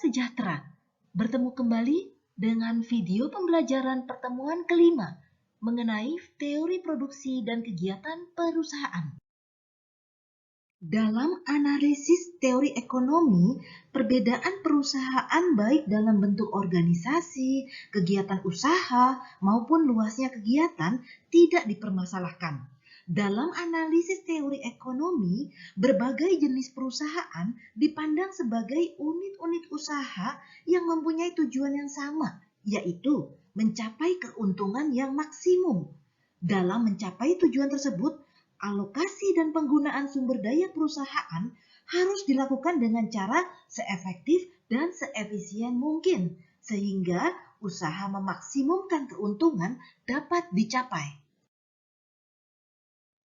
sejahtera. Bertemu kembali dengan video pembelajaran pertemuan kelima mengenai teori produksi dan kegiatan perusahaan. Dalam analisis teori ekonomi, perbedaan perusahaan baik dalam bentuk organisasi, kegiatan usaha, maupun luasnya kegiatan tidak dipermasalahkan. Dalam analisis teori ekonomi, berbagai jenis perusahaan dipandang sebagai unit-unit usaha yang mempunyai tujuan yang sama, yaitu mencapai keuntungan yang maksimum. Dalam mencapai tujuan tersebut, alokasi dan penggunaan sumber daya perusahaan harus dilakukan dengan cara seefektif dan seefisien mungkin, sehingga usaha memaksimumkan keuntungan dapat dicapai.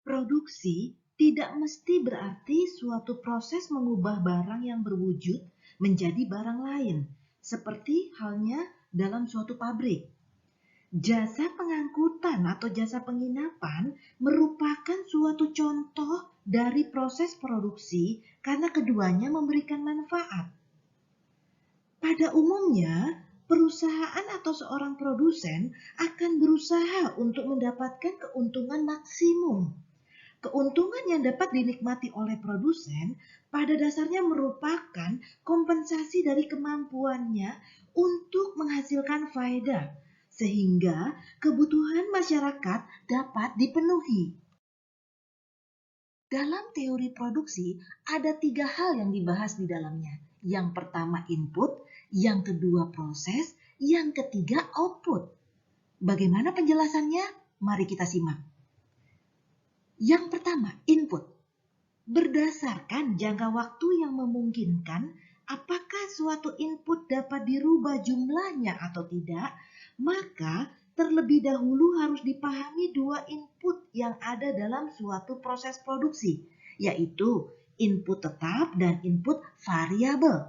Produksi tidak mesti berarti suatu proses mengubah barang yang berwujud menjadi barang lain, seperti halnya dalam suatu pabrik. Jasa pengangkutan atau jasa penginapan merupakan suatu contoh dari proses produksi karena keduanya memberikan manfaat. Pada umumnya, perusahaan atau seorang produsen akan berusaha untuk mendapatkan keuntungan maksimum. Keuntungan yang dapat dinikmati oleh produsen pada dasarnya merupakan kompensasi dari kemampuannya untuk menghasilkan faedah, sehingga kebutuhan masyarakat dapat dipenuhi. Dalam teori produksi, ada 3 hal yang dibahas di dalamnya. Yang pertama input, yang kedua proses, yang ketiga output. Bagaimana penjelasannya? Mari kita simak. Yang pertama, input. Berdasarkan jangka waktu yang memungkinkan, apakah suatu input dapat dirubah jumlahnya atau tidak, maka terlebih dahulu harus dipahami 2 input yang ada dalam suatu proses produksi, yaitu input tetap dan input variabel.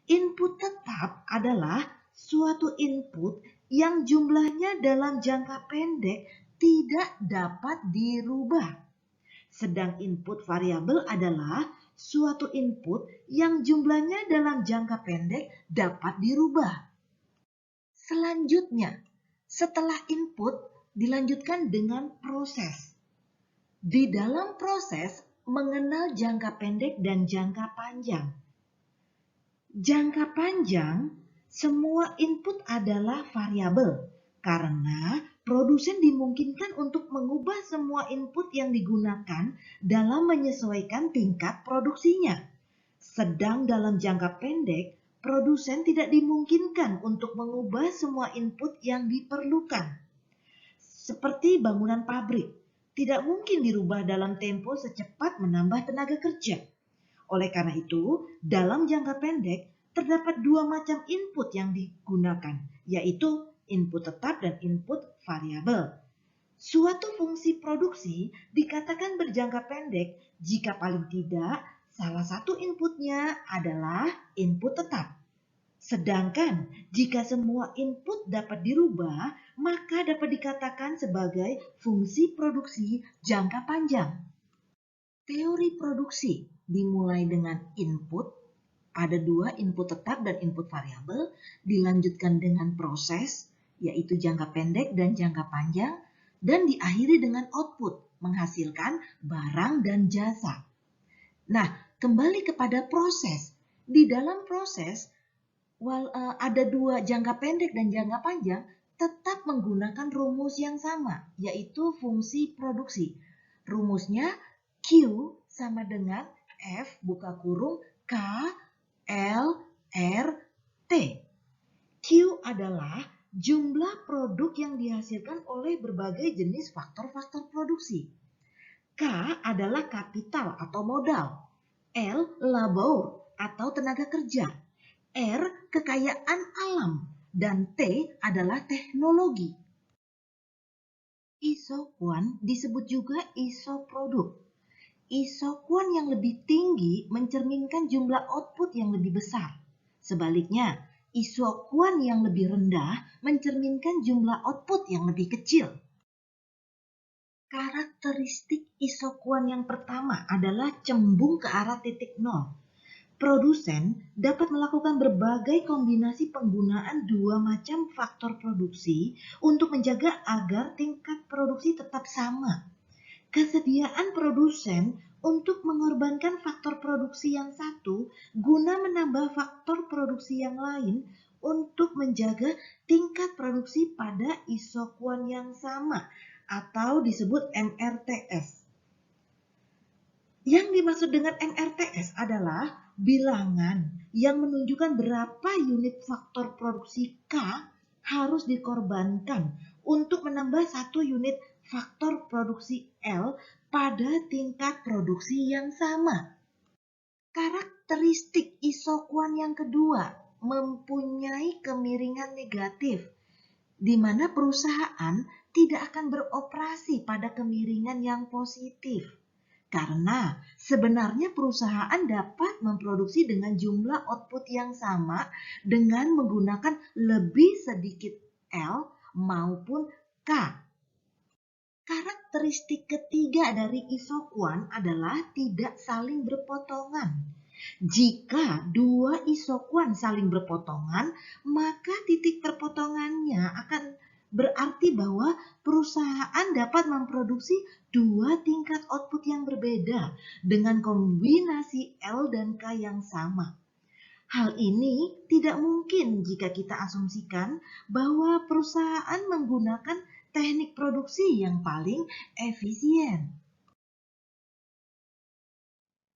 Input tetap adalah suatu input yang jumlahnya dalam jangka pendek tidak dapat dirubah. Sedang input variabel adalah suatu input yang jumlahnya dalam jangka pendek dapat dirubah. Selanjutnya, setelah input dilanjutkan dengan proses. Di dalam proses mengenal jangka pendek dan jangka panjang. Jangka panjang, semua input adalah variabel karena produsen dimungkinkan untuk mengubah semua input yang digunakan dalam menyesuaikan tingkat produksinya. Sedang dalam jangka pendek, produsen tidak dimungkinkan untuk mengubah semua input yang diperlukan. Seperti bangunan pabrik, tidak mungkin dirubah dalam tempo secepat menambah tenaga kerja. Oleh karena itu, dalam jangka pendek terdapat 2 macam input yang digunakan, yaitu input tetap dan input variabel. Suatu fungsi produksi dikatakan berjangka pendek jika paling tidak salah satu inputnya adalah input tetap. Sedangkan jika semua input dapat dirubah, maka dapat dikatakan sebagai fungsi produksi jangka panjang. Teori produksi dimulai dengan input, ada 2 input tetap dan input variabel, dilanjutkan dengan proses, yaitu jangka pendek dan jangka panjang, dan diakhiri dengan output, menghasilkan barang dan jasa. Nah, kembali kepada proses. Di dalam proses, ada 2 jangka pendek dan jangka panjang, tetap menggunakan rumus yang sama, yaitu fungsi produksi. Rumusnya Q sama dengan F buka kurung K L R T. Q adalah jumlah produk yang dihasilkan oleh berbagai jenis faktor-faktor produksi. K adalah kapital atau modal. L labor atau tenaga kerja. R kekayaan alam. Dan T adalah teknologi. Isokuan disebut juga isoproduk. Isokuan yang lebih tinggi mencerminkan jumlah output yang lebih besar. Sebaliknya, isokuan yang lebih rendah mencerminkan jumlah output yang lebih kecil. Karakteristik isokuan yang pertama adalah cembung ke arah titik nol. Produsen dapat melakukan berbagai kombinasi penggunaan dua macam faktor produksi untuk menjaga agar tingkat produksi tetap sama. Kesediaan produsen untuk mengorbankan faktor produksi yang satu guna menambah faktor produksi yang lain untuk menjaga tingkat produksi pada isokuan yang sama atau disebut MRTS. Yang dimaksud dengan MRTS adalah bilangan yang menunjukkan berapa unit faktor produksi K harus dikorbankan untuk menambah satu unit faktor produksi L pada tingkat produksi yang sama. Karakteristik isokuan yang kedua mempunyai kemiringan negatif, di mana perusahaan tidak akan beroperasi pada kemiringan yang positif. Karena sebenarnya perusahaan dapat memproduksi dengan jumlah output yang sama dengan menggunakan lebih sedikit L maupun K. Karakteristik ketiga dari isokuan adalah tidak saling berpotongan. Jika dua isokuan saling berpotongan, maka titik perpotongannya akan berarti bahwa perusahaan dapat memproduksi dua tingkat output yang berbeda dengan kombinasi L dan K yang sama. Hal ini tidak mungkin jika kita asumsikan bahwa perusahaan menggunakan teknik produksi yang paling efisien.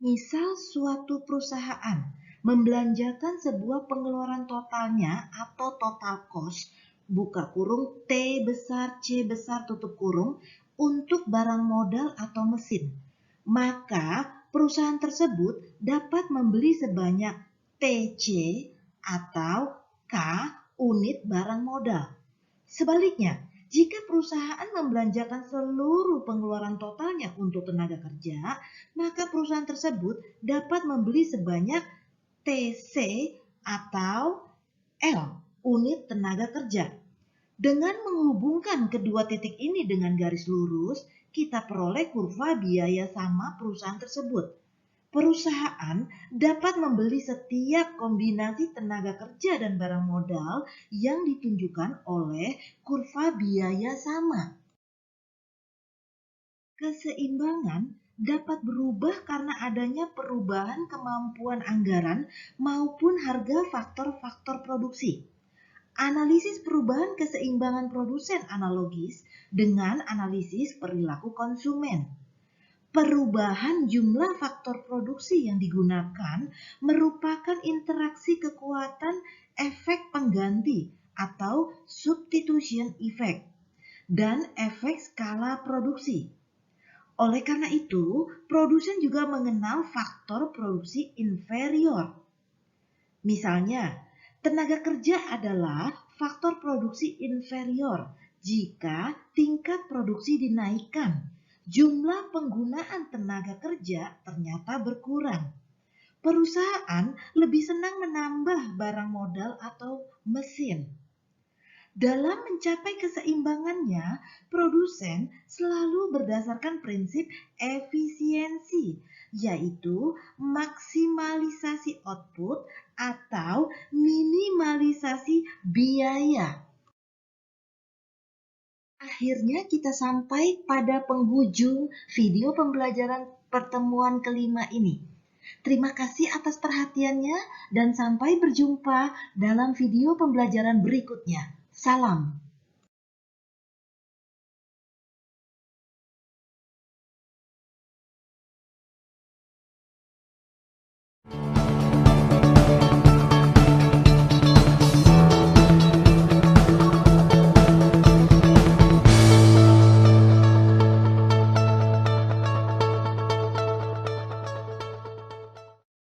Misal suatu perusahaan membelanjakan sebuah pengeluaran totalnya atau total cost, buka kurung T besar C besar tutup kurung, untuk barang modal atau mesin. Maka perusahaan tersebut dapat membeli sebanyak TC atau K unit barang modal. Sebaliknya, jika perusahaan membelanjakan seluruh pengeluaran totalnya untuk tenaga kerja, maka perusahaan tersebut dapat membeli sebanyak TC atau L unit tenaga kerja. Dengan menghubungkan kedua titik ini dengan garis lurus, kita peroleh kurva biaya sama perusahaan tersebut. Perusahaan dapat membeli setiap kombinasi tenaga kerja dan barang modal yang ditunjukkan oleh kurva biaya sama. Keseimbangan dapat berubah karena adanya perubahan kemampuan anggaran maupun harga faktor-faktor produksi. Analisis perubahan keseimbangan produsen analogis dengan analisis perilaku konsumen. Perubahan jumlah faktor produksi yang digunakan merupakan interaksi kekuatan efek pengganti atau substitution effect dan efek skala produksi. Oleh karena itu, produsen juga mengenal faktor produksi inferior. Misalnya, tenaga kerja adalah faktor produksi inferior jika tingkat produksi dinaikkan. Jumlah penggunaan tenaga kerja ternyata berkurang. Perusahaan lebih senang menambah barang modal atau mesin. Dalam mencapai keseimbangannya, produsen selalu berdasarkan prinsip efisiensi, yaitu maksimalisasi output atau minimalisasi biaya. Akhirnya kita sampai pada penghujung video pembelajaran pertemuan kelima ini. Terima kasih atas perhatiannya dan sampai berjumpa dalam video pembelajaran berikutnya. Salam.